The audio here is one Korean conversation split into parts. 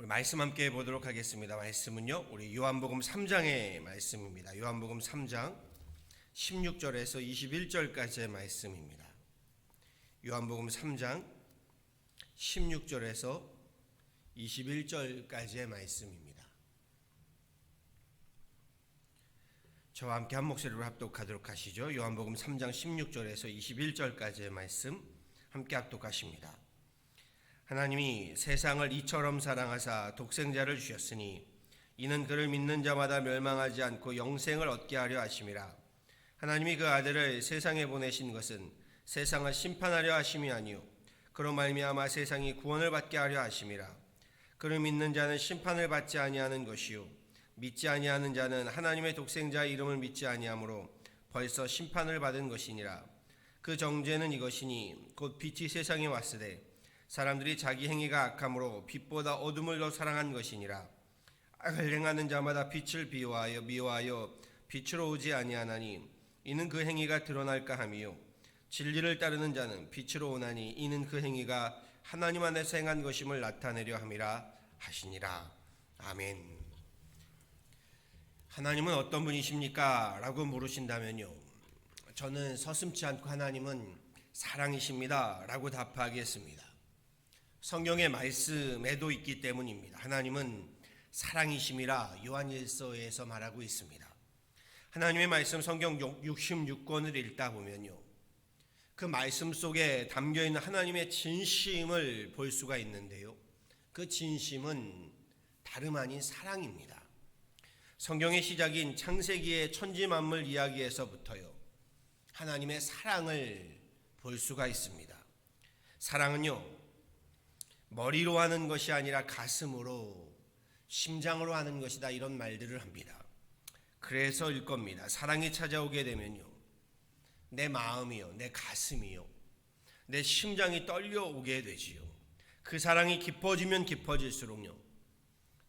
우리 말씀 함께 보도록 하겠습니다. 말씀은요, 우리 요한복음 3장의 말씀입니다. 요한복음 3장 16절에서 21절까지의 말씀입니다. 요한복음 3장 16절에서 21절까지의 말씀입니다. 저와 함께 한 목소리로 합독하도록 하시죠. 요한복음 3장 16절에서 21절까지의 말씀 함께 합독하십니다. 하나님이 세상을 이처럼 사랑하사 독생자를 주셨으니 이는 그를 믿는 자마다 멸망하지 않고 영생을 얻게 하려 하심이라. 하나님이 그 아들을 세상에 보내신 것은 세상을 심판하려 하심이 아니요 그로 말미암아 세상이 구원을 받게 하려 하심이라. 그를 믿는 자는 심판을 받지 아니하는 것이요 믿지 아니하는 자는 하나님의 독생자의 이름을 믿지 아니하므로 벌써 심판을 받은 것이니라. 그 정죄는 이것이니 곧 빛이 세상에 왔으되 사람들이 자기 행위가 악함으로 빛보다 어둠을 더 사랑한 것이니라. 악을 행하는 자마다 빛을 미워하여 빛으로 오지 아니하나니 이는 그 행위가 드러날까 함이요 진리를 따르는 자는 빛으로 오나니 이는 그 행위가 하나님 안에서 행한 것임을 나타내려 함이라 하시니라. 아멘. 하나님은 어떤 분이십니까? 라고 물으신다면요, 저는 서슴지 않고 하나님은 사랑이십니다 라고 답하겠습니다. 성경의 말씀에도 있기 때문입니다. 하나님은 사랑이심이라 요한일서에서 말하고 있습니다. 하나님의 말씀 성경 66권을 읽다 보면요, 그 말씀 속에 담겨있는 하나님의 진심을 볼 수가 있는데요, 그 진심은 다름 아닌 사랑입니다. 성경의 시작인 창세기의 천지만물 이야기에서부터요, 하나님의 사랑을 볼 수가 있습니다. 사랑은요, 머리로 하는 것이 아니라 가슴으로, 심장으로 하는 것이다, 이런 말들을 합니다. 그래서일 겁니다. 사랑이 찾아오게 되면요, 내 마음이요, 내 가슴이요, 내 심장이 떨려오게 되지요. 그 사랑이 깊어지면 깊어질수록요,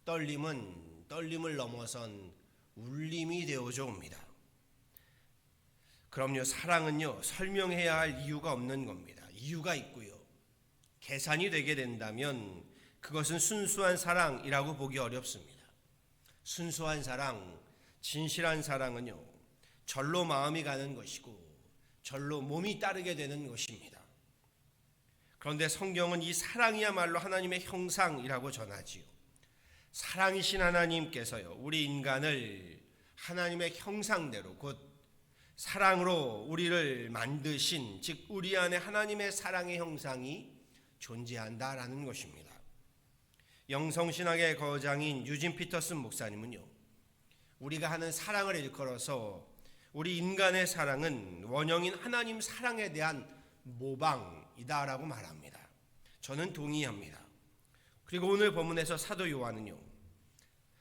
떨림을 넘어선 울림이 되어져 옵니다. 그럼요, 사랑은요, 설명해야 할 이유가 없는 겁니다. 이유가 있고요, 계산이 되게 된다면 그것은 순수한 사랑이라고 보기 어렵습니다. 순수한 사랑, 진실한 사랑은요, 절로 마음이 가는 것이고 절로 몸이 따르게 되는 것입니다. 그런데 성경은 이 사랑이야말로 하나님의 형상이라고 전하지요. 사랑이신 하나님께서요, 우리 인간을 하나님의 형상대로, 곧 사랑으로 우리를 만드신, 즉 우리 안에 하나님의 사랑의 형상이 존재한다라는 것입니다. 영성신학의 거장인 유진 피터슨 목사님은요, 우리가 하는 사랑을 일컬어서 우리 인간의 사랑은 원형인 하나님 사랑에 대한 모방이다라고 말합니다. 저는 동의합니다. 그리고 오늘 본문에서 사도 요한은요,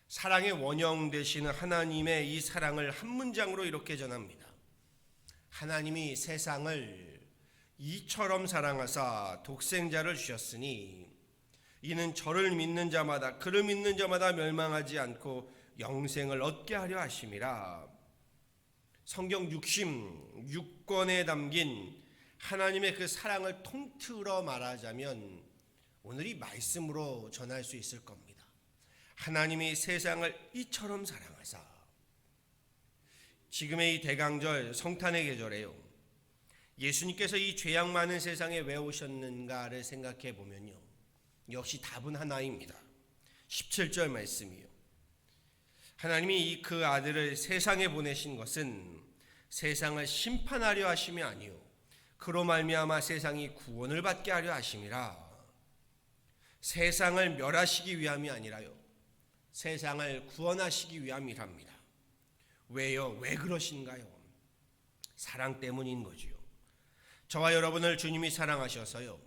사랑의 원형 되시는 하나님의 이 사랑을 한 문장으로 이렇게 전합니다. 하나님이 세상을 이처럼 사랑하사 독생자를 주셨으니 이는 저를 믿는 자마다, 그를 믿는 자마다 멸망하지 않고 영생을 얻게 하려 하심이라. 성경 66권에 담긴 하나님의 그 사랑을 통틀어 말하자면 오늘 이 말씀으로 전할 수 있을 겁니다. 하나님이 세상을 이처럼 사랑하사. 지금의 이 대강절 성탄의 계절에요, 예수님께서 이 죄악 많은 세상에 왜 오셨는가를 생각해 보면요, 역시 답은 하나입니다. 17절 말씀이요, 하나님이 그 아들을 세상에 보내신 것은 세상을 심판하려 하심이 아니요 그로 말미암아 세상이 구원을 받게 하려 하심이라. 세상을 멸하시기 위함이 아니라요, 세상을 구원하시기 위함이랍니다. 왜요? 왜 그러신가요? 사랑 때문인 거지요. 저와 여러분을 주님이 사랑하셔서요,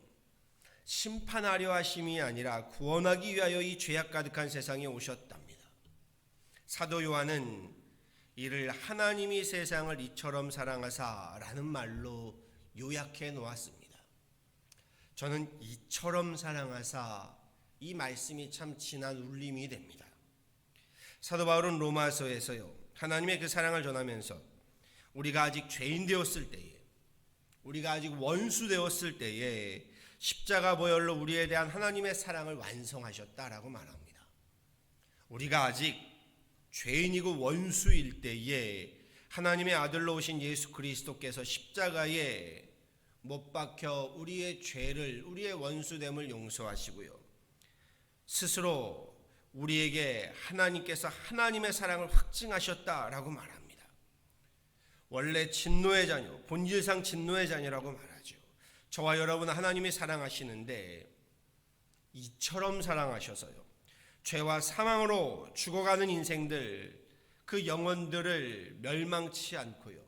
심판하려 하심이 아니라 구원하기 위하여 이 죄악 가득한 세상에 오셨답니다. 사도 요한은 이를 하나님이 세상을 이처럼 사랑하사라는 말로 요약해 놓았습니다. 저는 이처럼 사랑하사, 이 말씀이 참 진한 울림이 됩니다. 사도 바울은 로마서에서요, 하나님의 그 사랑을 전하면서 우리가 아직 죄인 되었을 때에, 우리가 아직 원수 되었을 때에 십자가 보혈로 우리에 대한 하나님의 사랑을 완성하셨다라고 말합니다. 우리가 아직 죄인이고 원수일 때에 하나님의 아들로 오신 예수 그리스도께서 십자가에 못 박혀 우리의 죄를, 우리의 원수됨을 용서하시고요, 스스로 우리에게 하나님께서 하나님의 사랑을 확증하셨다라고 말합니다. 원래 진노의 자녀, 본질상 진노의 자녀라고 말하죠. 저와 여러분 하나님이 사랑하시는데 이처럼 사랑하셔서요, 죄와 사망으로 죽어가는 인생들, 그 영혼들을 멸망치 않고요,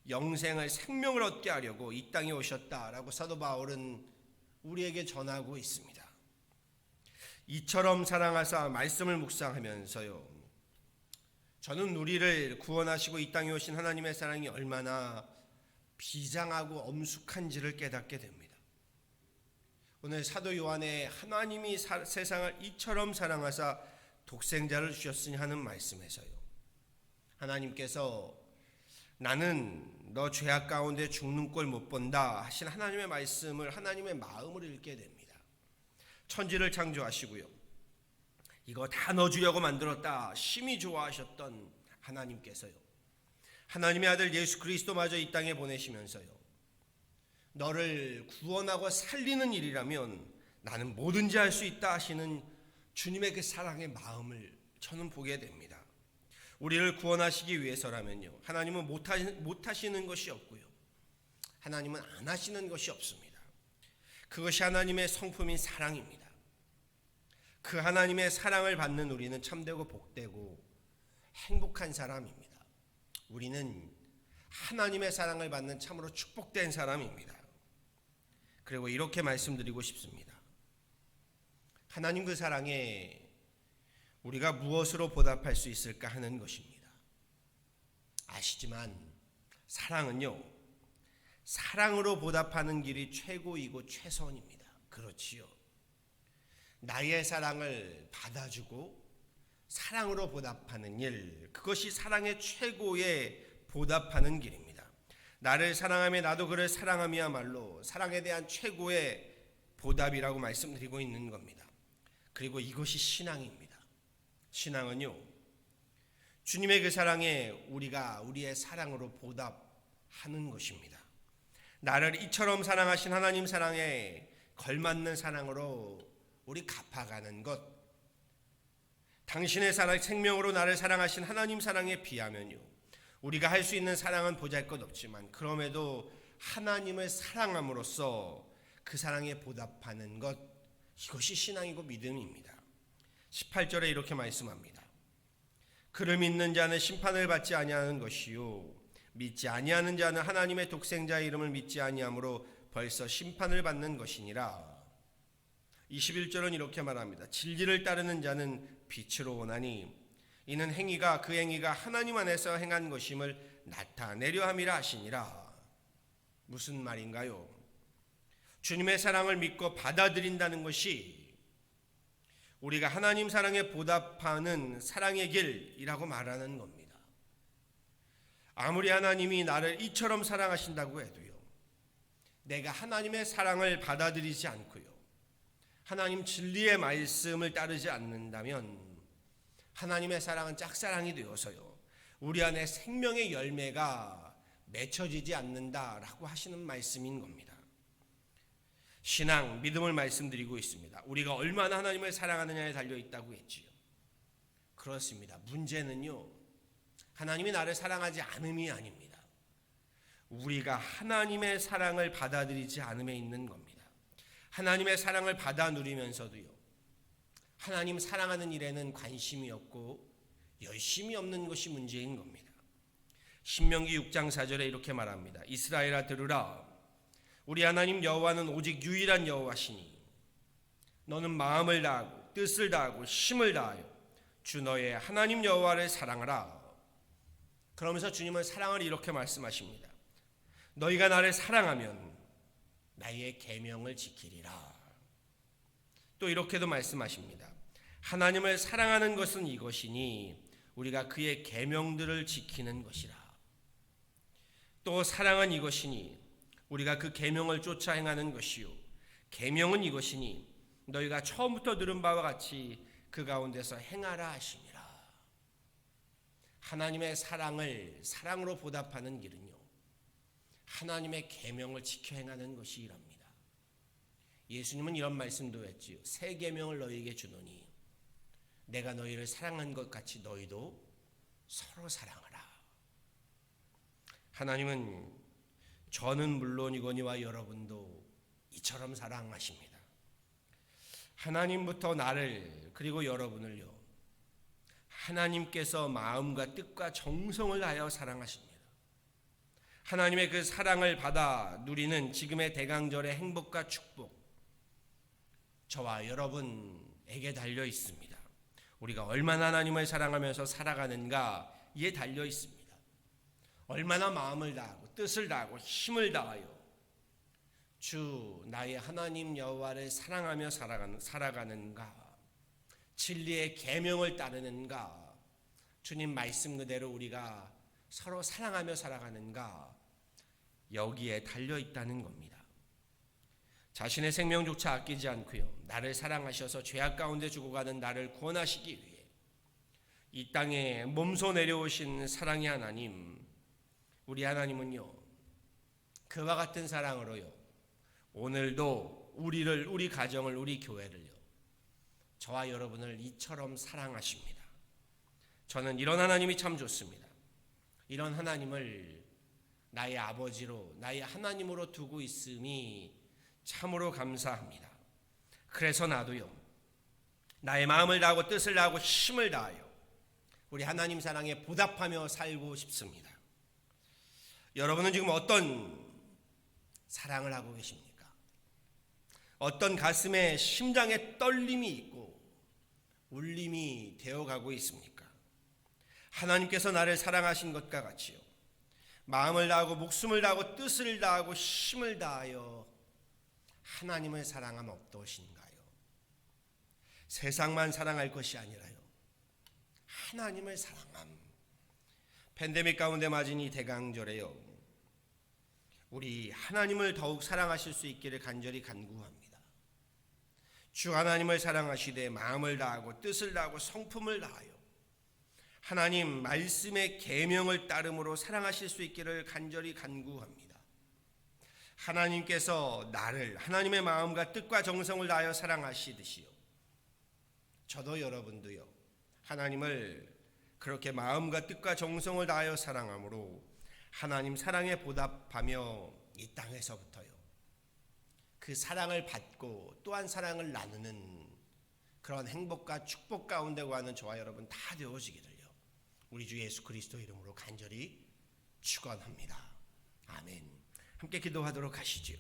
영생을, 생명을 얻게 하려고 이 땅에 오셨다라고 사도 바울은 우리에게 전하고 있습니다. 이처럼 사랑하사 말씀을 묵상하면서요, 저는 우리를 구원하시고 이 땅에 오신 하나님의 사랑이 얼마나 비장하고 엄숙한지를 깨닫게 됩니다. 오늘 사도 요한의 하나님이 세상을 이처럼 사랑하사 독생자를 주셨으니 하는 말씀에서요, 하나님께서 나는 너 죄악 가운데 죽는 꼴 못 본다 하신 하나님의 말씀을, 하나님의 마음을 읽게 됩니다. 천지를 창조하시고요, 이거 다 넣어주려고 만들었다 심히 좋아하셨던 하나님께서요, 하나님의 아들 예수 그리스도마저 이 땅에 보내시면서요, 너를 구원하고 살리는 일이라면 나는 뭐든지 할 수 있다 하시는 주님의 그 사랑의 마음을 저는 보게 됩니다. 우리를 구원하시기 위해서라면요, 하나님은 못하시는 것이 없고요, 하나님은 안 하시는 것이 없습니다. 그것이 하나님의 성품인 사랑입니다. 그 하나님의 사랑을 받는 우리는 참되고 복되고 행복한 사람입니다. 우리는 하나님의 사랑을 받는 참으로 축복된 사람입니다. 그리고 이렇게 말씀드리고 싶습니다. 하나님 그 사랑에 우리가 무엇으로 보답할 수 있을까 하는 것입니다. 아시지만 사랑은요, 사랑으로 보답하는 길이 최고이고 최선입니다. 그렇지요. 나의 사랑을 받아주고 사랑으로 보답하는 일, 그것이 사랑의 최고의 보답하는 길입니다. 나를 사랑하며 나도 그를 사랑함이야말로 사랑에 대한 최고의 보답이라고 말씀드리고 있는 겁니다. 그리고 이것이 신앙입니다. 신앙은요, 주님의 그 사랑에 우리가 우리의 사랑으로 보답하는 것입니다. 나를 이처럼 사랑하신 하나님 사랑에 걸맞는 사랑으로 우리 갚아가는 것, 당신의 사랑, 생명으로 나를 사랑하신 하나님 사랑에 비하면요, 우리가 할 수 있는 사랑은 보잘것없지만 그럼에도 하나님을 사랑함으로써 그 사랑에 보답하는 것, 이것이 신앙이고 믿음입니다. 18절에 이렇게 말씀합니다. 그를 믿는 자는 심판을 받지 아니하는 것이요 믿지 아니하는 자는 하나님의 독생자의 이름을 믿지 아니하므로 벌써 심판을 받는 것이니라. 21절은 이렇게 말합니다. 진리를 따르는 자는 빛으로 오나니 이는 그 행위가 하나님 안에서 행한 것임을 나타내려 함이라 하시니라. 무슨 말인가요? 주님의 사랑을 믿고 받아들인다는 것이 우리가 하나님 사랑에 보답하는 사랑의 길이라고 말하는 겁니다. 아무리 하나님이 나를 이처럼 사랑하신다고 해도요, 내가 하나님의 사랑을 받아들이지 않고요, 하나님 진리의 말씀을 따르지 않는다면 하나님의 사랑은 짝사랑이 되어서요, 우리 안에 생명의 열매가 맺혀지지 않는다라고 하시는 말씀인 겁니다. 신앙, 믿음을 말씀드리고 있습니다. 우리가 얼마나 하나님을 사랑하느냐에 달려있다고 했지요. 그렇습니다. 문제는요, 하나님이 나를 사랑하지 않음이 아닙니다. 우리가 하나님의 사랑을 받아들이지 않음에 있는 겁니다. 하나님의 사랑을 받아 누리면서도요, 하나님 사랑하는 일에는 관심이 없고 열심이 없는 것이 문제인 겁니다. 신명기 6장 4절에 이렇게 말합니다. 이스라엘아 들으라. 우리 하나님 여호와는 오직 유일한 여호와시니 너는 마음을 다하고 뜻을 다하고 힘을 다하여 주 너의 하나님 여호와를 사랑하라. 그러면서 주님은 사랑을 이렇게 말씀하십니다. 너희가 나를 사랑하면 나의 계명을 지키리라. 또 이렇게도 말씀하십니다. 하나님을 사랑하는 것은 이것이니 우리가 그의 계명들을 지키는 것이라. 또 사랑은 이것이니 우리가 그 계명을 쫓아 행하는 것이요 계명은 이것이니 너희가 처음부터 들은 바와 같이 그 가운데서 행하라 하심이라. 하나님의 사랑을 사랑으로 보답하는 길은요, 하나님의 계명을 지켜 행하는 것이랍니다. 예수님은 이런 말씀도 했지요. 새 계명을 너희에게 주노니 내가 너희를 사랑한 것 같이 너희도 서로 사랑하라. 하나님은 저는 물론이거니와 여러분도 이처럼 사랑하십니다. 하나님부터 나를 그리고 여러분을요, 하나님께서 마음과 뜻과 정성을 다하여 사랑하십니다. 하나님의 그 사랑을 받아 누리는 지금의 대강절의 행복과 축복, 저와 여러분에게 달려 있습니다. 우리가 얼마나 하나님을 사랑하면서 살아가는가에 달려 있습니다. 얼마나 마음을 다하고 뜻을 다하고 힘을 다하여 주 나의 하나님 여호와를 사랑하며 살아가는가, 진리의 계명을 따르는가, 주님 말씀 그대로 우리가 서로 사랑하며 살아가는가, 여기에 달려 있다는 겁니다. 자신의 생명조차 아끼지 않고요, 나를 사랑하셔서 죄악 가운데 죽어가는 나를 구원하시기 위해 이 땅에 몸소 내려오신 사랑의 하나님, 우리 하나님은요, 그와 같은 사랑으로요, 오늘도 우리 가정을, 우리 교회를요, 저와 여러분을 이처럼 사랑하십니다. 저는 이런 하나님이 참 좋습니다. 이런 하나님을 나의 아버지로, 나의 하나님으로 두고 있음이 참으로 감사합니다. 그래서 나도요, 나의 마음을 다하고 뜻을 다하고 힘을 다하여 우리 하나님 사랑에 보답하며 살고 싶습니다. 여러분은 지금 어떤 사랑을 하고 계십니까? 어떤 가슴에 심장에 떨림이 있고 울림이 되어가고 있습니까? 하나님께서 나를 사랑하신 것과 같이요, 마음을 다하고 목숨을 다하고 뜻을 다하고 힘을 다하여 하나님을 사랑하면 어떠신가요? 세상만 사랑할 것이 아니라요, 하나님을 사랑함. 팬데믹 가운데 맞은 이 대강절에요, 우리 하나님을 더욱 사랑하실 수 있기를 간절히 간구합니다. 주 하나님을 사랑하시되 마음을 다하고 뜻을 다하고 성품을 다하여 하나님 말씀의 계명을 따름으로 사랑하실 수 있기를 간절히 간구합니다. 하나님께서 나를 하나님의 마음과 뜻과 정성을 다하여 사랑하시듯이요, 저도 여러분도요, 하나님을 그렇게 마음과 뜻과 정성을 다하여 사랑함으로 하나님 사랑에 보답하며 이 땅에서부터요, 그 사랑을 받고 또한 사랑을 나누는 그런 행복과 축복 가운데 가는 저와 여러분 다 되어지기를요, 우리 주 예수 그리스도 이름으로 간절히 축원합니다. 아멘. 함께 기도하도록 하시죠.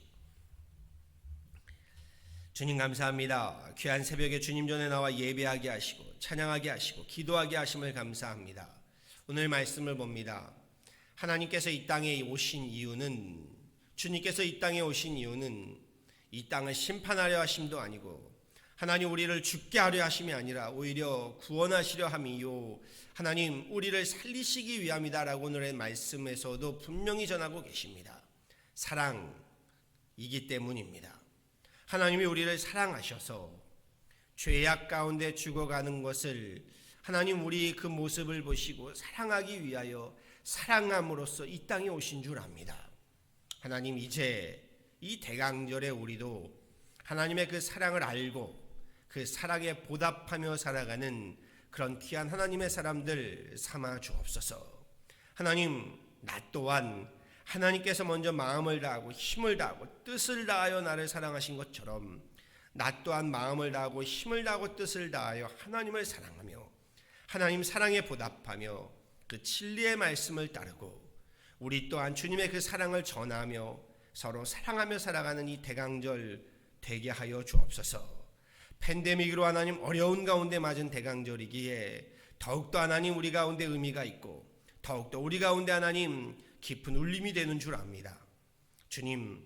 주님 감사합니다. 귀한 새벽에 주님 전에 나와 예배하게 하시고 찬양하게 하시고 기도하게 하심을 감사합니다. 오늘 말씀을 봅니다. 하나님께서 이 땅에 오신 이유는, 주님께서 이 땅에 오신 이유는 이 땅을 심판하려 하심도 아니고 하나님 우리를 죽게 하려 하심이 아니라 오히려 구원하시려 함이요, 하나님 우리를 살리시기 위함이다라고 오늘의 말씀에서도 분명히 전하고 계십니다. 사랑이기 때문입니다. 하나님이 우리를 사랑하셔서 죄악 가운데 죽어가는 것을 하나님 우리 그 모습을 보시고 사랑하기 위하여 사랑함으로써 이 땅에 오신 줄 압니다. 하나님 이제 이 대강절에 우리도 하나님의 그 사랑을 알고 그 사랑에 보답하며 살아가는 그런 귀한 하나님의 사람들 삼아 주옵소서. 하나님 나 또한 하나님께서 먼저 마음을 다하고 힘을 다하고 뜻을 다하여 나를 사랑하신 것처럼 나 또한 마음을 다하고 힘을 다하고 뜻을 다하여 하나님을 사랑하며 하나님 사랑에 보답하며 그 진리의 말씀을 따르고 우리 또한 주님의 그 사랑을 전하며 서로 사랑하며 살아가는 이 대강절 되게 하여 주옵소서. 팬데믹으로 하나님 어려운 가운데 맞은 대강절이기에 더욱더 하나님 우리 가운데 의미가 있고 더욱더 우리 가운데 하나님 깊은 울림이 되는 줄 압니다. 주님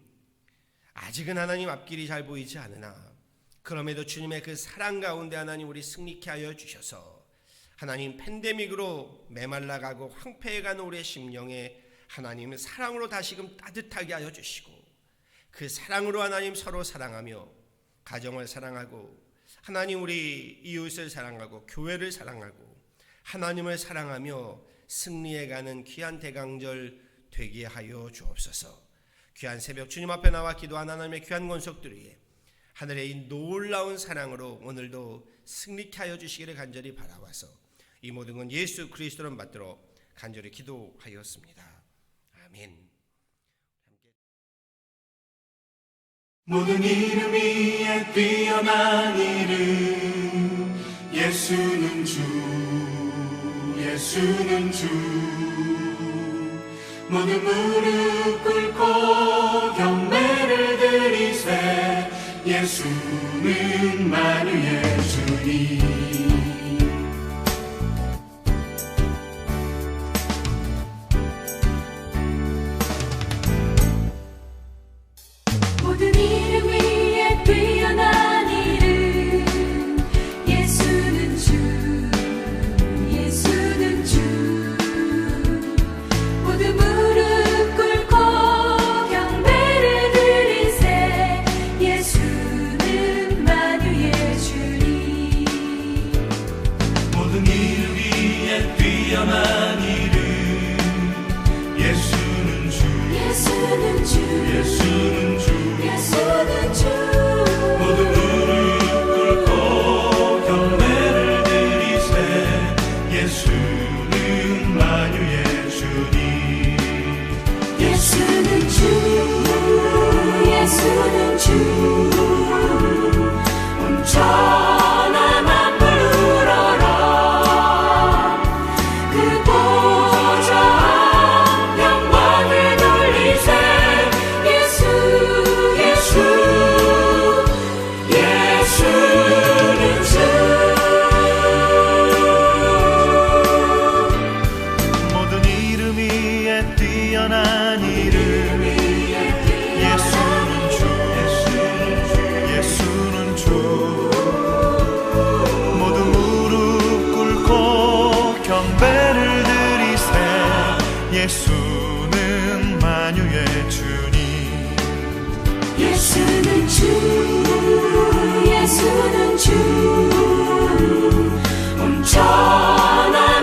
아직은 하나님 앞길이 잘 보이지 않으나 그럼에도 주님의 그 사랑 가운데 하나님 우리 승리케 하여 주셔서 하나님 팬데믹으로 메말라가고 황폐해가는 우리의 심령에 하나님의 사랑으로 다시금 따뜻하게 하여 주시고 그 사랑으로 하나님 서로 사랑하며 가정을 사랑하고 하나님 우리 이웃을 사랑하고 교회를 사랑하고 하나님을 사랑하며 승리해가는 귀한 대강절 되게 하여 주옵소서. 귀한 새벽 주님 앞에 나와 기도한 하나님의 귀한 권속들 위에 하늘의 이 놀라운 사랑으로 오늘도 승리케 하여 주시기를 간절히 바라와서 이 모든 건 예수 그리스도를 받들어 간절히 기도하였습니다. 아멘. 모든 이름 위에 뛰어난 이름 예수는 주 예수는 주 모든 무릎 꿇고 경배를 드리세 예수는 만유의 주님 모든 이름 위에 뛰어난 이름 예수는 주 예수는 주 모든 무릎 꿇고 경배를 드리세 예수는 만유의 주님 모든 이름 위에 뛰어난 이름 예수는 주 예수는 주 예수는 주 예수는 주 모든 무릎 꿇고 경배를 드리세 예수는 만유의 주님 예수는 주 예수는 주 온 천하 만물 울어라 그 보좌 영광을 돌리세 예수 예수 예수는 주 모든 이름 위에 뛰어난 이름 예수는 주 예수는 주 모든 무릎 꿇고 경배를 드리세 예수는 만유의 주님 예수는 주 예수는 주 온 천하